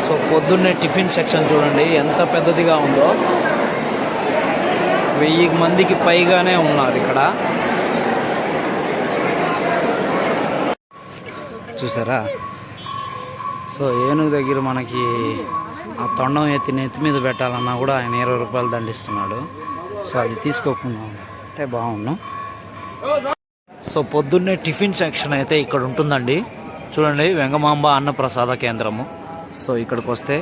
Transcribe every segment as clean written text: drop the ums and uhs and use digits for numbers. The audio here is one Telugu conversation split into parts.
సో పొద్దున్నే టిఫిన్ సెక్షన్ చూడండి ఎంత పెద్దదిగా ఉందో. 1000 మందికి పైగానే ఉన్నారు ఇక్కడ. చూసారా? సో ఏనుగు దగ్గర మనకి ఆ తొండం ఎత్తి నెత్తి మీద పెట్టాలన్నా కూడా ఆయన 20 రూపాయలు దండిస్తున్నాడు. సో అది తీసుకోకుండా అంటే బాగున్నాం. సో పొద్దున్నే టిఫిన్ సెక్షన్ అయితే ఇక్కడ ఉంటుందండి. చూడండి, వెంగమాంబ అన్నప్రసాద కేంద్రము. సో ఇక్కడికి వస్తే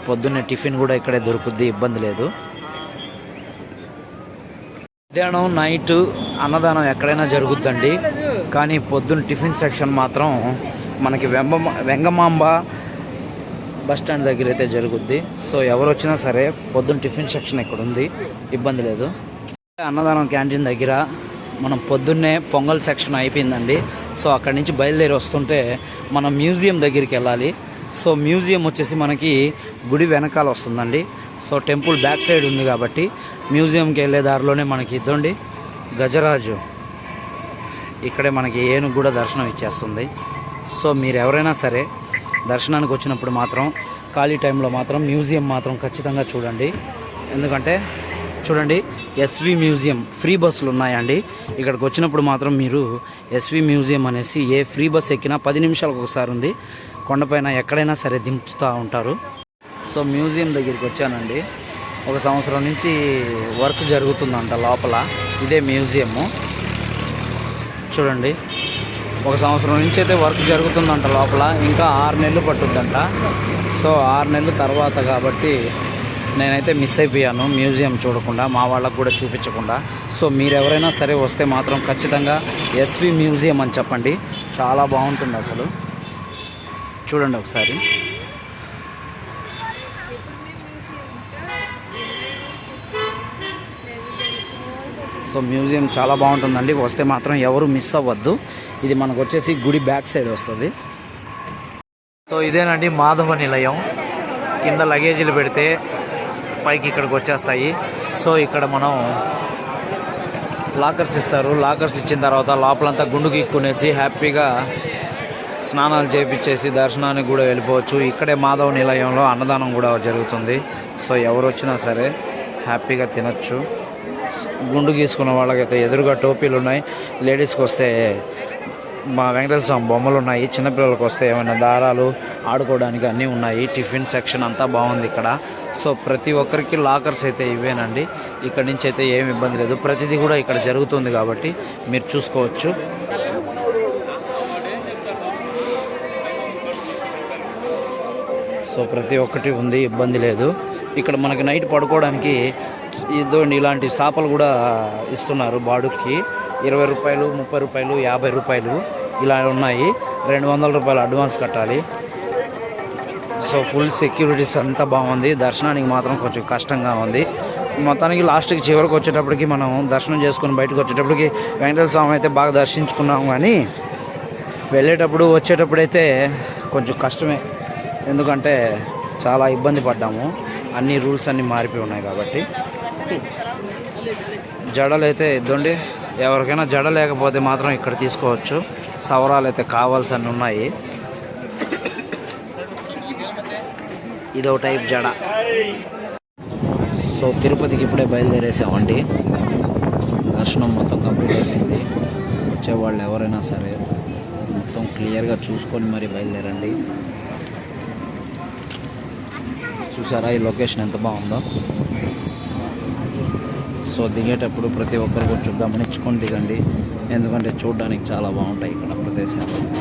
పొద్దున్నే టిఫిన్ కూడా ఇక్కడే దొరుకుద్ది, ఇబ్బంది లేదు. మధ్యాహ్నం నైట్ అన్నదానం ఎక్కడైనా జరుగుద్దండి, కానీ పొద్దున్న టిఫిన్ సెక్షన్ మాత్రం మనకి వెంగమాంబ బస్ స్టాండ్ దగ్గర అయితే జరుగుద్ది. సో ఎవరు వచ్చినా సరే పొద్దున్న టిఫిన్ సెక్షన్ ఇక్కడ ఉంది, ఇబ్బంది లేదు. అన్నదానం క్యాంటీన్ దగ్గర మనం పొద్దున్నే పొంగల్ సెక్షన్ అయిపోయిందండి. సో అక్కడి నుంచి బయలుదేరి వస్తుంటే మనం మ్యూజియం దగ్గరికి వెళ్ళాలి. సో మ్యూజియం వచ్చేసి మనకి గుడి వెనకాల వస్తుందండి. సో టెంపుల్ బ్యాక్ సైడ్ ఉంది కాబట్టి మ్యూజియంకి వెళ్ళే దారిలోనే మనకి ఇద్దండి గజరాజు ఇక్కడే మనకి ఏనుగు కూడా దర్శనం ఇచ్చేస్తుంది. సో మీరు ఎవరైనా సరే దర్శనానికి వచ్చినప్పుడు మాత్రం ఖాళీ టైంలో మాత్రం మ్యూజియం మాత్రం ఖచ్చితంగా చూడండి. ఎందుకంటే చూడండి, ఎస్వి మ్యూజియం ఫ్రీ బస్సులు ఉన్నాయండి. ఇక్కడికి వచ్చినప్పుడు మాత్రం మీరు ఎస్వి మ్యూజియం అనేసి ఏ ఫ్రీ బస్ ఎక్కినా 10 నిమిషాలకు ఒకసారి ఉంది. కొండపైన ఎక్కడైనా సరే దింపుతూ ఉంటారు. సో మ్యూజియం దగ్గరికి వచ్చానండి. 1 సంవత్సరం నుంచి వర్క్ జరుగుతుందంట లోపల. ఇదే మ్యూజియము చూడండి. 1 సంవత్సరం నుంచి అయితే వర్క్ జరుగుతుందంట లోపల. ఇంకా 6 నెలలు పట్టుద్దంట. సో 6 నెలల తర్వాత కాబట్టి నేనైతే మిస్ అయిపోయాను మ్యూజియం చూడకుండా, మా వాళ్ళకు కూడా చూపించకుండా. సో మీరు ఎవరైనా సరే వస్తే మాత్రం ఖచ్చితంగా ఎస్వి మ్యూజియం అని చెప్పండి, చాలా బాగుంటుంది అసలు. చూడండి ఒకసారి. సో మ్యూజియం చాలా బాగుంటుందండి, వస్తే మాత్రం ఎవరు మిస్ అవ్వద్దు. ఇది మనకు వచ్చేసి గుడి బ్యాక్ సైడ్ వస్తుంది. సో ఇదేనండి మాధవ నిలయం. కింద లగేజీలు పెడితే పైకి ఇక్కడికి వచ్చేస్తాయి. సో ఇక్కడ మనం లాకర్స్ ఇస్తారు. లాకర్స్ ఇచ్చిన తర్వాత లోపలంతా గుండు గీక్కునేసి హ్యాపీగా స్నానాలు చేయించేసి దర్శనానికి కూడా వెళ్ళిపోవచ్చు. ఇక్కడే మాధవ నిలయంలో అన్నదానం కూడా జరుగుతుంది. సో ఎవరు వచ్చినా సరే హ్యాపీగా తినచ్చు. గుండు గీసుకున్న వాళ్ళకైతే ఎదురుగా టోపీలు ఉన్నాయి. లేడీస్కి వస్తే మా వెంకటేశ్వర స్వామి బొమ్మలు ఉన్నాయి. చిన్నపిల్లలకు వస్తే ఏమైనా దారాలు ఆడుకోవడానికి అన్నీ ఉన్నాయి. టిఫిన్ సెక్షన్ అంతా బాగుంది ఇక్కడ. సో ప్రతి ఒక్కరికి లాకర్స్ అయితే ఇవేనండి. ఇక్కడ నుంచి అయితే ఏమి ఇబ్బంది లేదు, ప్రతిదీ కూడా ఇక్కడ జరుగుతుంది కాబట్టి మీరు చూసుకోవచ్చు. సో ప్రతి ఒక్కటి ఉంది, ఇబ్బంది లేదు. ఇక్కడ మనకి నైట్ పడుకోవడానికి ఇదండి ఇలాంటి సాపలు కూడా ఇస్తున్నారు. బాడుక్కి 20 రూపాయలు, 30 రూపాయలు, 50 రూపాయలు ఇలా ఉన్నాయి. 200 రూపాయలు అడ్వాన్స్ కట్టాలి. సో ఫుల్ సెక్యూరిటీస్ అంతా బాగుంది. దర్శనానికి మాత్రం కొంచెం కష్టంగా ఉంది. మొత్తానికి లాస్ట్కి చివరికి వచ్చేటప్పటికి మనం దర్శనం చేసుకుని బయటకు వచ్చేటప్పటికి వెంకటేశ్వర స్వామి అయితే బాగా దర్శించుకున్నాం. కానీ వెళ్ళేటప్పుడు వచ్చేటప్పుడైతే కొంచెం కష్టమే, ఎందుకంటే చాలా ఇబ్బంది పడ్డాము. అన్ని రూల్స్ అన్నీ మారిపోయి ఉన్నాయి కాబట్టి. జడలు అయితే ఇద్దండి, ఎవరికైనా జడ లేకపోతే మాత్రం ఇక్కడ తీసుకోవచ్చు. సవరాలు అయితే కావాల్సినవి ఉన్నాయి. ఇదో టైప్ జడ. సో తిరుపతికి ఇప్పుడే బయలుదేరేసామండి. దర్శనం మొత్తం కంప్లీట్ అయిపోయింది. వచ్చేవాళ్ళు ఎవరైనా సరే మొత్తం క్లియర్గా చూసుకొని మరి బయలుదేరండి. చూసారా ఈ లొకేషన్ ఎంత బాగుందో. సో దిగేటప్పుడు ప్రతి ఒక్కరు కొంచెం గమనించుకొని దిగండి, ఎందుకంటే చూడడానికి చాలా బాగుంటాయి ఇక్కడ ప్రదేశాలు.